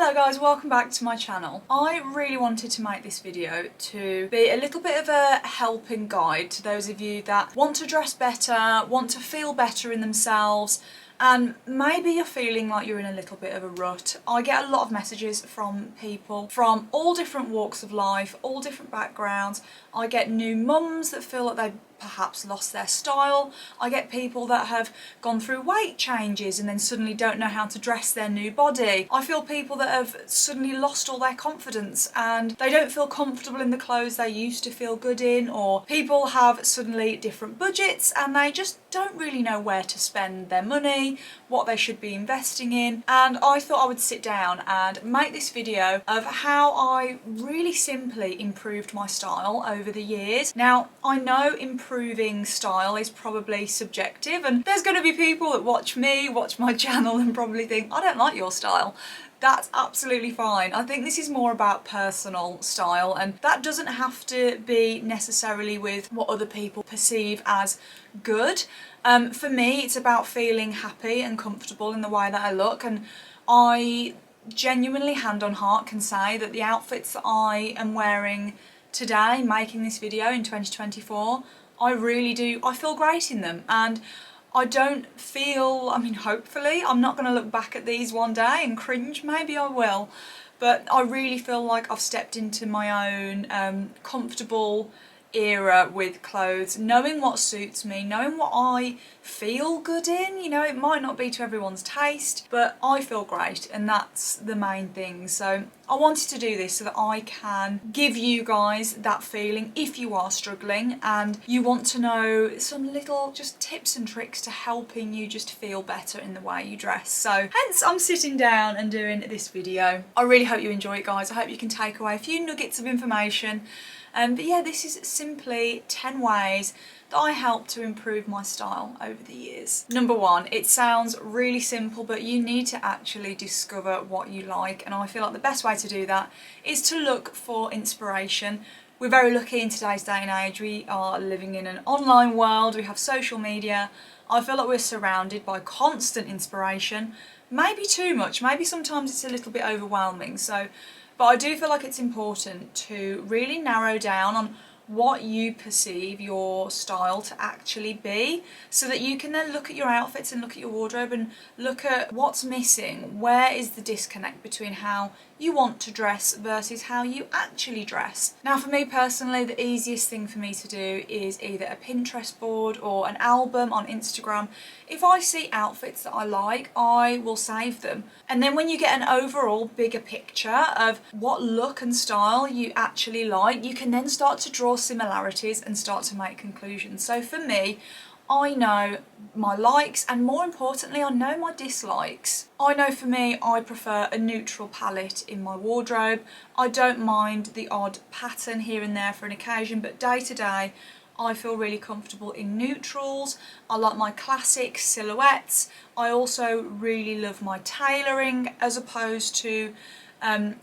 Hello guys, welcome back to my channel. I really wanted to make this video to be a little bit of a helping guide to those of you that want to dress better, want to feel better in themselves, and maybe you're feeling like you're in a little bit of a rut. I get a lot of messages from people from all different walks of life, all different backgrounds. I get new mums that feel like they've perhaps lost their style. I get people that have gone through weight changes and then suddenly don't know how to dress their new body. I feel people that have suddenly lost all their confidence and they don't feel comfortable in the clothes they used to feel good in, or people have suddenly different budgets and they just don't really know where to spend their money, what they should be investing in. And I thought I would sit down and make this video of how I really simply improved my style over the years. Now, I know improving style is probably subjective, and there's going to be people that watch my channel and probably think, I don't like your style. That's absolutely fine. I think this is more about personal style, and that doesn't have to be necessarily with what other people perceive as good. For me, it's about feeling happy and comfortable in the way that I look, and I genuinely, hand on heart, can say that the outfits that I am wearing today, making this video in 2024, I really do, I feel great in them. And I don't feel, I mean, hopefully I'm not going to look back at these one day and cringe, maybe I will, but I really feel like I've stepped into my own comfortable era with clothes, knowing what suits me, knowing what I feel good in. You know, it might not be to everyone's taste, but I feel great, and that's the main thing. So I wanted to do this so that I can give you guys that feeling if you are struggling and you want to know some little just tips and tricks to helping you just feel better in the way you dress. So hence I'm sitting down and doing this video. I really hope you enjoy it, guys. I hope you can take away a few nuggets of information. But yeah, this is simply 10 ways that I helped to improve my style over the years. Number one, it sounds really simple, but you need to actually discover what you like. And I feel like the best way to do that is to look for inspiration. We're very lucky in today's day and age. We are living in an online world. We have social media. I feel like we're surrounded by constant inspiration. Maybe too much. Maybe sometimes it's a little bit overwhelming. But I do feel like it's important to really narrow down on what you perceive your style to actually be, so that you can then look at your outfits and look at your wardrobe and look at what's missing. Where is the disconnect between how you want to dress versus how you actually dress? Now, for me personally, the easiest thing for me to do is either a Pinterest board or an album on Instagram. If I see outfits that I like, I will save them. And then when you get an overall bigger picture of what look and style you actually like, you can then start to draw similarities and start to make conclusions. So for me, I know my likes, and more importantly, I know my dislikes. I know for me, I prefer a neutral palette in my wardrobe. I don't mind the odd pattern here and there for an occasion, but day to day, I feel really comfortable in neutrals. I like my classic silhouettes. I also really love my tailoring as opposed to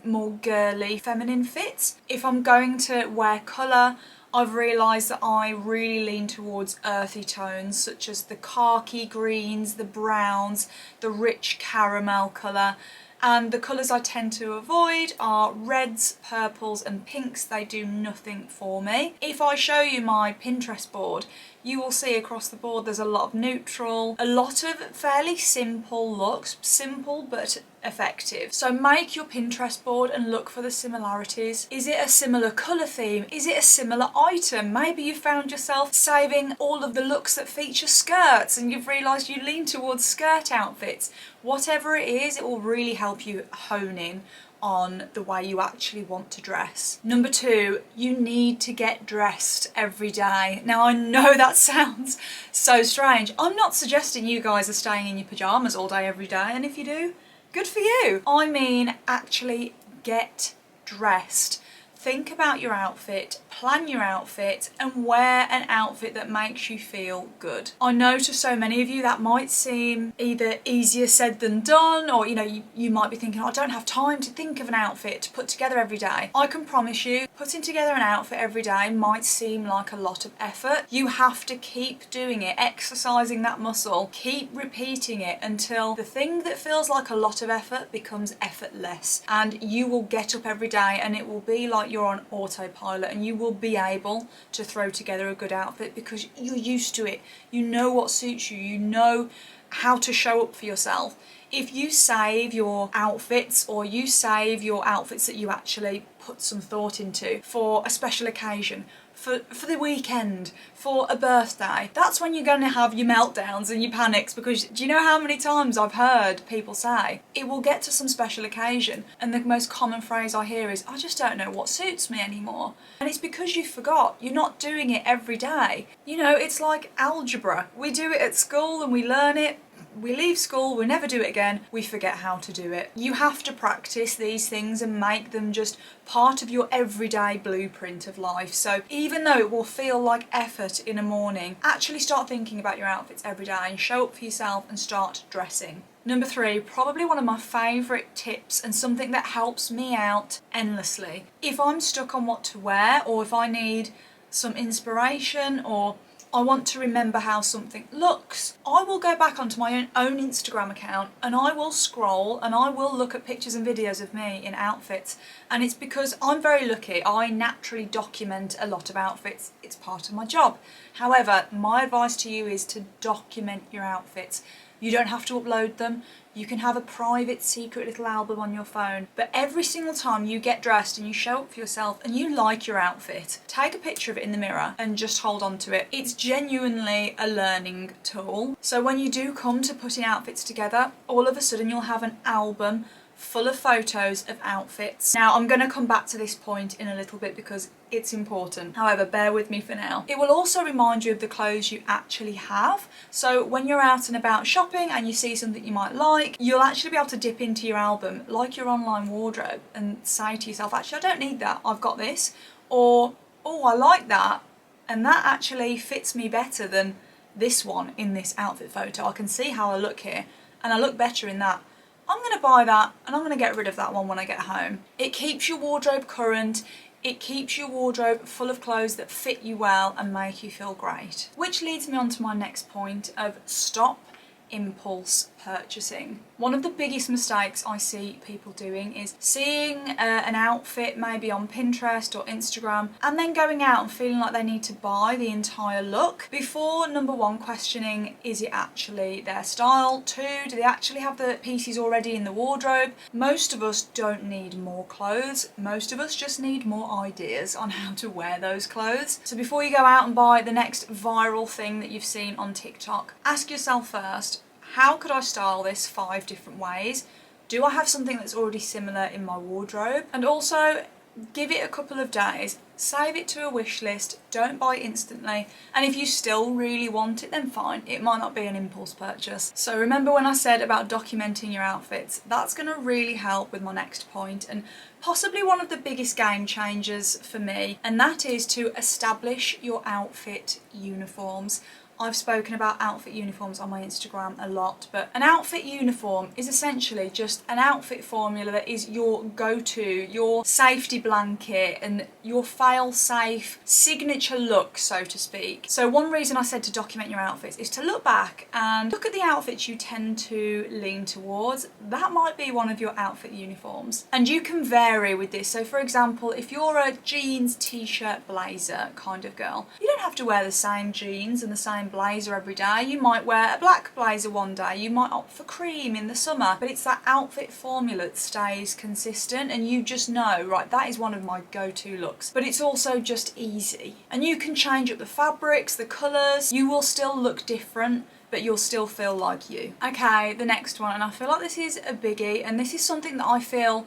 more girly feminine fits. If I'm going to wear colour, I've realised that I really lean towards earthy tones such as the khaki greens, the browns, the rich caramel colour. And the colours I tend to avoid are reds, purples and pinks. They do nothing for me. If I show you my Pinterest board, you will see across the board there's a lot of neutral, a lot of fairly simple looks, simple but effective. So make your Pinterest board and look for the similarities. Is it a similar colour theme? Is it a similar item? Maybe you found yourself saving all of the looks that feature skirts and you've realised you lean towards skirt outfits. Whatever it is, it will really help you hone in on the way you actually want to dress. Number two, you need to get dressed every day. Now, I know that sounds so strange. I'm not suggesting you guys are staying in your pyjamas all day every day, and if you do, good for you. I mean, actually get dressed. think about your outfit, plan your outfit, and wear an outfit that makes you feel good. I know to so many of you that might seem either easier said than done, or you might be thinking, I don't have time to think of an outfit to put together every day. I can promise you, putting together an outfit every day might seem like a lot of effort. You have to keep doing it, exercising that muscle, keep repeating it until the thing that feels like a lot of effort becomes effortless, and you will get up every day and it will be like you're on autopilot, and you will be able to throw together a good outfit because you're used to it. You know what suits you, you know how to show up for yourself. If you save your outfits, or you save your outfits that you actually put some thought into for a special occasion, for the weekend, for a birthday, that's when you're going to have your meltdowns and your panics, because do you know how many times I've heard people say, it will get to some special occasion and the most common phrase I hear is, I just don't know what suits me anymore. And it's because you forgot, you're not doing it every day. It's like algebra. We do it at school and we learn it. We leave school, we never do it again, we forget how to do it. You have to practice these things and make them just part of your everyday blueprint of life. So even though it will feel like effort in a morning, actually start thinking about your outfits every day and show up for yourself and start dressing. Number 3, probably one of my favourite tips and something that helps me out endlessly. If I'm stuck on what to wear, or if I need some inspiration, or I want to remember how something looks, I will go back onto my own Instagram account and I will scroll and I will look at pictures and videos of me in outfits. And it's because I'm very lucky, I naturally document a lot of outfits. It's part of my job. However, my advice to you is to document your outfits. You don't have to upload them. You can have a private, secret little album on your phone. But every single time you get dressed and you show up for yourself and you like your outfit, take a picture of it in the mirror and just hold on to it. It's genuinely a learning tool. So when you do come to putting outfits together, all of a sudden you'll have an album full of photos of outfits. Now, I'm going to come back to this point in a little bit because it's important. However, bear with me for now. It will also remind you of the clothes you actually have. So when you're out and about shopping and you see something you might like, you'll actually be able to dip into your album, like your online wardrobe, and say to yourself, actually, I don't need that, I've got this. Or, oh, I like that, and that actually fits me better than this one in this outfit photo. I can see how I look here, and I look better in that. I'm going to buy that and I'm going to get rid of that one when I get home. It keeps your wardrobe current, it keeps your wardrobe full of clothes that fit you well and make you feel great. Which leads me on to my next point of stop impulse purchasing. One of the biggest mistakes I see people doing is seeing an outfit maybe on Pinterest or Instagram and then going out and feeling like they need to buy the entire look before, number 1, questioning, is it actually their style? 2, do they actually have the pieces already in the wardrobe? Most of us don't need more clothes. Most of us just need more ideas on how to wear those clothes. So before you go out and buy the next viral thing that you've seen on TikTok, ask yourself first, how could I style this 5 different ways? Do I have something that's already similar in my wardrobe? And also, give it a couple of days, save it to a wish list, don't buy instantly, and if you still really want it, then fine, it might not be an impulse purchase. So remember when I said about documenting your outfits, that's going to really help with my next point, and possibly one of the biggest game changers for me, and that is to establish your outfit uniforms. I've spoken about outfit uniforms on my Instagram a lot, but an outfit uniform is essentially just an outfit formula that is your go-to, your safety blanket and your fail-safe signature look, so to speak. So one reason I said to document your outfits is to look back and look at the outfits you tend to lean towards. That might be one of your outfit uniforms. And you can vary with this. So for example, if you're a jeans, t-shirt, blazer kind of girl, you don't have to wear the same jeans and the same blazer every day. You might wear a black blazer one day, you might opt for cream in the summer, but it's that outfit formula that stays consistent and you just know, right, that is one of my go-to looks. But it's also just easy. And you can change up the fabrics, the colours, you will still look different, but you'll still feel like you. Okay, the next one, and I feel like this is a biggie, and this is something that I feel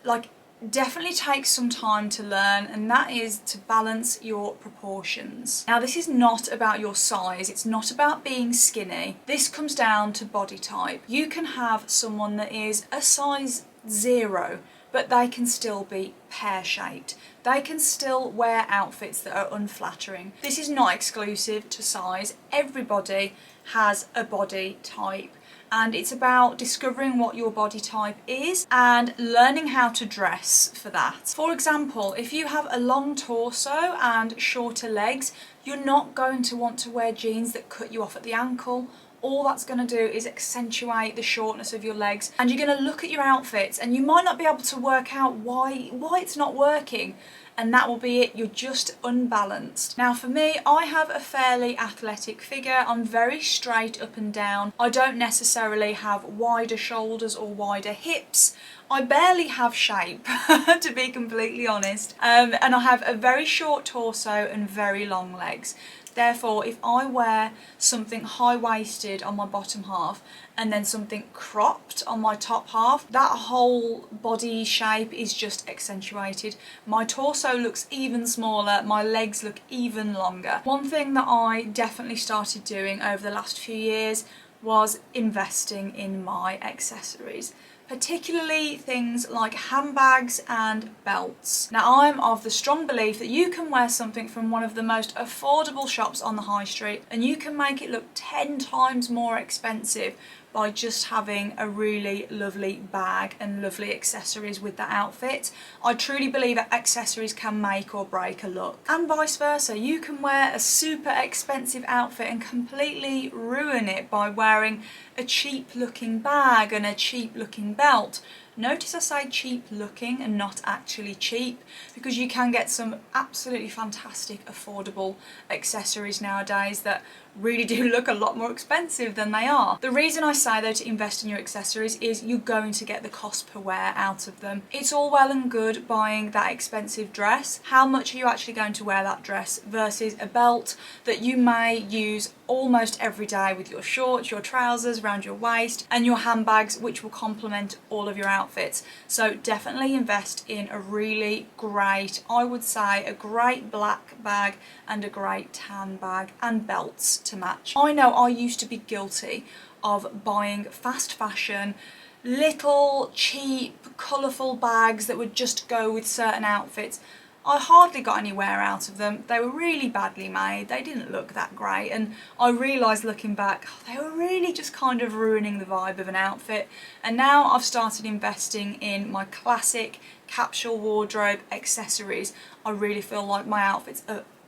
like definitely takes some time to learn, and that is to balance your proportions. Now this is not about your size, it's not about being skinny, this comes down to body type. You can have someone that is a size 0 but they can still be pear-shaped. They can still wear outfits that are unflattering. This is not exclusive to size. Everybody has a body type, and it's about discovering what your body type is and learning how to dress for that. For example, if you have a long torso and shorter legs, you're not going to want to wear jeans that cut you off at the ankle. All that's going to do is accentuate the shortness of your legs, and you're going to look at your outfits and you might not be able to work out why it's not working, and that will be it. You're just unbalanced. Now for me, I have a fairly athletic figure. I'm very straight up and down. I don't necessarily have wider shoulders or wider hips. I barely have shape, to be completely honest, and I have a very short torso and very long legs. Therefore, if I wear something high-waisted on my bottom half and then something cropped on my top half, that whole body shape is just accentuated. My torso looks even smaller, my legs look even longer. One thing that I definitely started doing over the last few years was investing in my accessories, particularly things like handbags and belts. Now I'm of the strong belief that you can wear something from one of the most affordable shops on the high street and you can make it look 10 times more expensive by just having a really lovely bag and lovely accessories with that outfit. I truly believe that accessories can make or break a look. And vice versa, you can wear a super expensive outfit and completely ruin it by wearing a cheap looking bag and a cheap looking belt. Notice I say cheap looking and not actually cheap, because you can get some absolutely fantastic affordable accessories nowadays that really do look a lot more expensive than they are. The reason I say though to invest in your accessories is you're going to get the cost per wear out of them. It's all well and good buying that expensive dress. How much are you actually going to wear that dress versus a belt that you may use almost every day with your shorts, your trousers around your waist, and your handbags, which will complement all of your outfits. So definitely invest in a really great, I would say a great black bag and a great tan bag and belts to match. I know I used to be guilty of buying fast fashion, little cheap colourful bags that would just go with certain outfits. I hardly got any wear out of them. They were really badly made, they didn't look that great, and I realised looking back, they were really just kind of ruining the vibe of an outfit. And now I've started investing in my classic capsule wardrobe accessories. I really feel like my outfits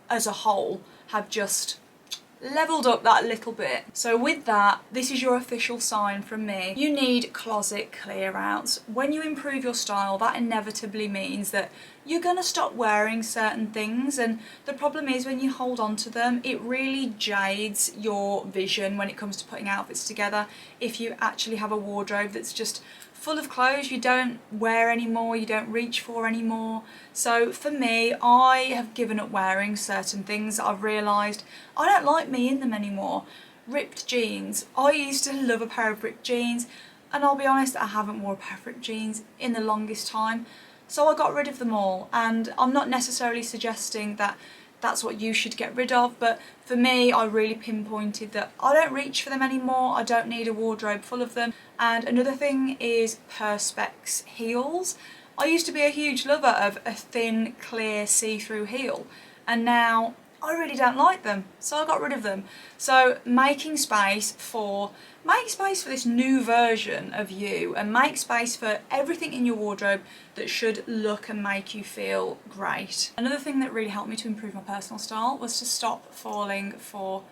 as a whole have just leveled up that little bit. So with that, this is your official sign from me. You need closet clear outs. When you improve your style, that inevitably means that you're gonna stop wearing certain things, and the problem is when you hold on to them, it really jades your vision when it comes to putting outfits together. If you actually have a wardrobe that's just full of clothes you don't wear anymore, you don't reach for anymore. So for me, I have given up wearing certain things. I've realised I don't like me in them anymore. Ripped jeans. I used to love a pair of ripped jeans, and I'll be honest, I haven't worn a pair of ripped jeans in the longest time. So I got rid of them all, and I'm not necessarily suggesting that that's what you should get rid of, but for me, I really pinpointed that I don't reach for them anymore. I don't need a wardrobe full of them. And another thing is Perspex heels. I used to be a huge lover of a thin, clear, see-through heel, and now I really don't like them, so I got rid of them. So make space for this new version of you, and make space for everything in your wardrobe that should look and make you feel great. Another thing that really helped me to improve my personal style was to stop falling for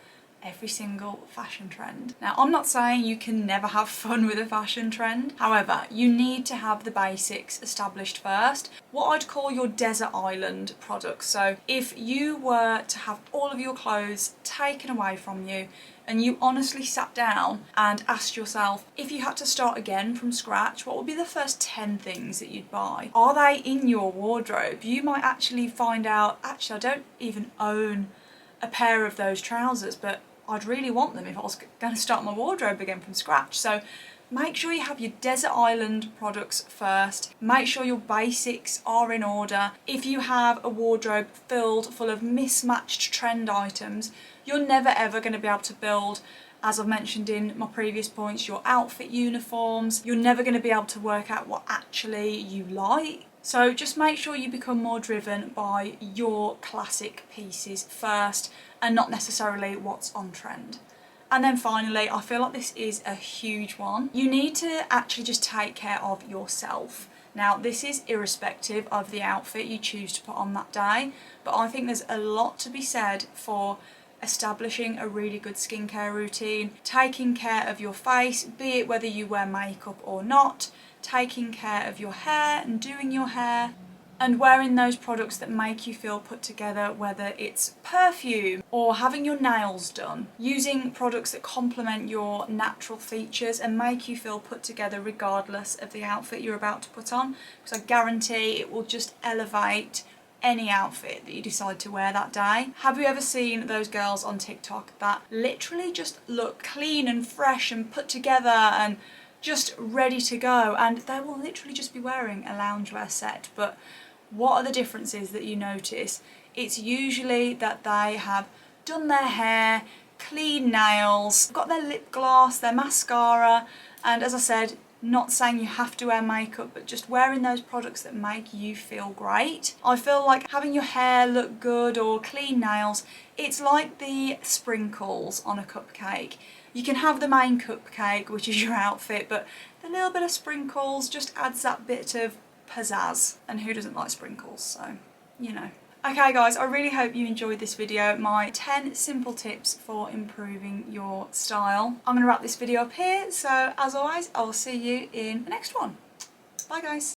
every single fashion trend. Now, I'm not saying you can never have fun with a fashion trend. However, you need to have the basics established first. What I'd call your desert island products. So if you were to have all of your clothes taken away from you and you honestly sat down and asked yourself, if you had to start again from scratch, what would be the first 10 things that you'd buy? Are they in your wardrobe? You might actually find out, actually I don't even own a pair of those trousers, but I'd really want them if I was going to start my wardrobe again from scratch. So make sure you have your desert island products first. Make sure your basics are in order. If you have a wardrobe filled full of mismatched trend items, you're never ever going to be able to build as I've mentioned in my previous points, your outfit uniforms. You're never going to be able to work out what actually you like. So just make sure you become more driven by your classic pieces first and not necessarily what's on trend. And then finally, I feel like this is a huge one. You need to actually just take care of yourself. Now, this is irrespective of the outfit you choose to put on that day, but I think there's a lot to be said for establishing a really good skincare routine, taking care of your face, be it whether you wear makeup or not, taking care of your hair and doing your hair, and wearing those products that make you feel put together, whether it's perfume or having your nails done. Using products that complement your natural features and make you feel put together regardless of the outfit you're about to put on, because I guarantee it will just elevate any outfit that you decide to wear that day. Have you ever seen those girls on TikTok that literally just look clean and fresh and put together and just ready to go, and they will literally just be wearing a loungewear set? But what are the differences that you notice? It's usually that they have done their hair, clean nails, got their lip gloss, their mascara, and as I said, not saying you have to wear makeup, but just wearing those products that make you feel great. I feel like having your hair look good or clean nails, it's like the sprinkles on a cupcake. You can have the main cupcake, which is your outfit, but the little bit of sprinkles just adds that bit of pizzazz. And who doesn't like sprinkles? So, you know. Okay guys, I really hope you enjoyed this video, my 10 simple tips for improving your style. I'm going to wrap this video up here, so as always, I will see you in the next one. Bye guys.